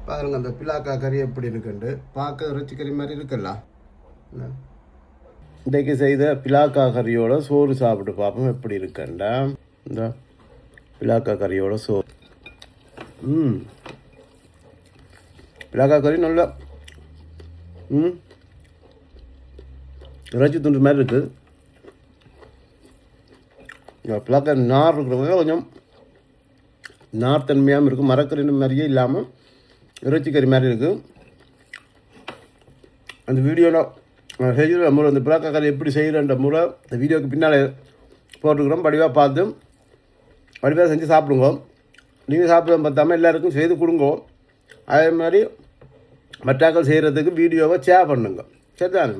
பாருங்கள் அந்த பிலாக்கா கறி எப்படி இருக்குண்டு பார்க்க இறைச்சி கறி மாதிரி இருக்குல்ல. இன்றைக்கு செய்த பிலாக்கா கறியோட சோறு சாப்பிட்டு பார்ப்போம் எப்படி இருக்குண்டா. இந்த பிலாக்கா கறியோட சோறு. பிலாக்கா கறி நல்லா இறைச்சி துண்டு மாதிரி இருக்குது. பிலாக்கா நார் இருக்கிறவங்க கொஞ்சம் நார் தன்மையாகவும் இருக்குது, மரக்கறி மாதிரியே இல்லாமல் இறைச்சி கறி மாதிரி இருக்குது. அந்த வீடியோவில் செய்கிற முறை அந்த பிலாக்கா கறி எப்படி செய்கிறன்ற முறை இந்த வீடியோவுக்கு பின்னால் போட்டுக்கிறோம். படிவாக பார்த்து படிவாக செஞ்சு சாப்பிடுங்க. நீங்கள் சாப்பிட பார்த்தாமல் எல்லாருக்கும் செய்து கொடுங்க. அதே மாதிரி மற்றாக்கள் செய்கிறதுக்கு வீடியோவை ஷேர் பண்ணுங்க. சரிதானே?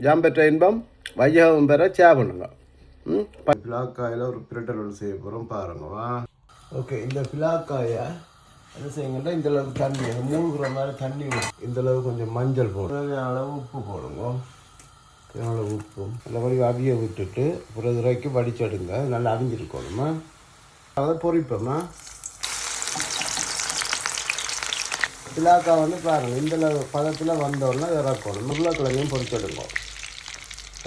ஜாம் பெற்ற இன்பம் வையகம் பெற ஷேர் பண்ணுங்க. பிலாக்காயில் ஒரு பிரட்டல் ஒன்று செய்ய போகிறோம் பாருங்கவா. ஓகே, இந்த பிலாக்காயை என்ன செய்யுங்கன்னா இந்த அளவுக்கு தண்ணி, மூழ்கிற மாதிரி தண்ணி, இந்தளவு கொஞ்சம் மஞ்சள் போடும், அளவு உப்பு போடுங்க. அளவு உப்பும் நல்லபடி அவிய விட்டுட்டு பிறகு வரைக்கும் வடிச்செடுங்க. நல்லா அவிஞ்சிருக்கணுமா. அதை பொரிப்போம்மா. பிலாக்கா வந்து பாருங்கள் இந்த பதத்தில் வந்தோடனே இறக்கணும். உருளைக்கிழங்கையும் பொரிச்செடுங்க.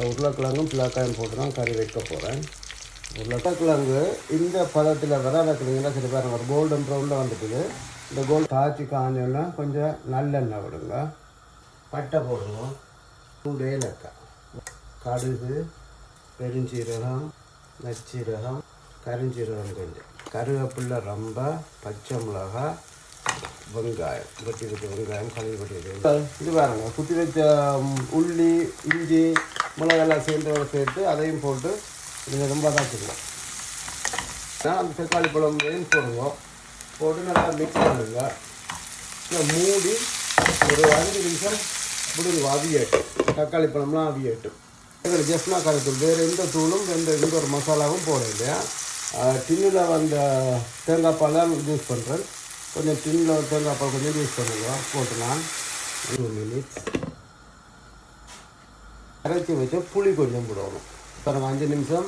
உருளைக்கிழங்கும் பிலாக்காயும் போட்டு தான் கறி வைக்க போகிறேன். உருளைக்கிழங்கு இந்த பதத்தில் வர வைக்கிறீங்கன்னா சரி பாருங்கள் ஒரு கோல்டன் ப்ரௌனில் வந்துட்டுது. இந்த கோல்டு காய்ச்சி காஞ்சோன்னா கொஞ்சம் நல்லெண்ணெய் விடுங்க. பட்டை போடுங்க, 2 ஏலக்காய், கடுகு, பெருஞ்சீரகம், நச்சீரகம், கருஞ்சீரகம், கொஞ்சம் கருவேப்பிலை, ரொம்ப பச்சை மிளகாய், வெங்காயம், வெட்டி வெங்காயம் கழுவி வெட்டி இது பாருங்க குத்தி வச்ச உள்ளி, இஞ்சி, மிளகெல்லாம் சேர்த்து அதையும் போட்டு நீங்கள் ரொம்ப தாக்கிடலாம். அந்த தக்காளி பழமையும் போடுங்க. போட்டு நல்லா மிக்ஸ் பண்ணுங்க. மூடி ஒரு 5 நிமிஷம் விடுங்க. அவியட்டும். தக்காளி பழம்லாம் அவியட்டும். இதில் ஜெஃப்னா கரைத்தூள், வேறு எந்த தூளும் எந்த ஒரு மசாலாவும் போட இல்லையா. டின்னில் வந்த தேங்காய் பால் தான் யூஸ் பண்ணுறேன். கொஞ்சம் டின்னில் தேங்காய் பால் கொஞ்சம் யூஸ் பண்ணுங்க. போட்டு நான் 2 மினிட்ஸ் கரைச்சி வச்ச புளி கொஞ்சம் போடணும். பாருங்கள் 5 நிமிஷம்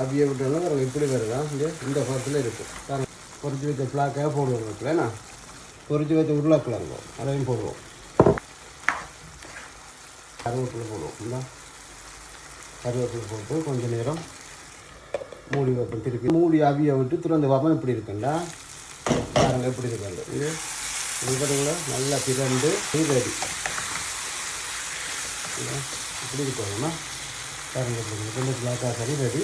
அவிய விட்டோம்னா பாருங்கள் இப்படி வருதான். இந்த பக்கத்தில் இருக்குது. பொரிச்சு வச்ச பிளாக்காக போடுவோம். இருக்குல்லண்ணா பொரிச்சு வச்ச உருளைக்கிழங்கு அதையும் போடுவோம். கருவேப்பிலை போடுவோம். இந்த கருவேப்பிலை போட்டு கொஞ்சம் நேரம் மூடி வைப்போம். திருப்பி மூடி அவிய விட்டு திறந்து பார்ப்போம் எப்படி இருக்குண்டா. பாருங்கள் எப்படி இருக்காது. இது பார்த்தீங்களா நல்லா திறந்து ரெடி. இப்படி இருக்கணும்னா பாருங்கள் பிளாக்கா கறி ரெடி.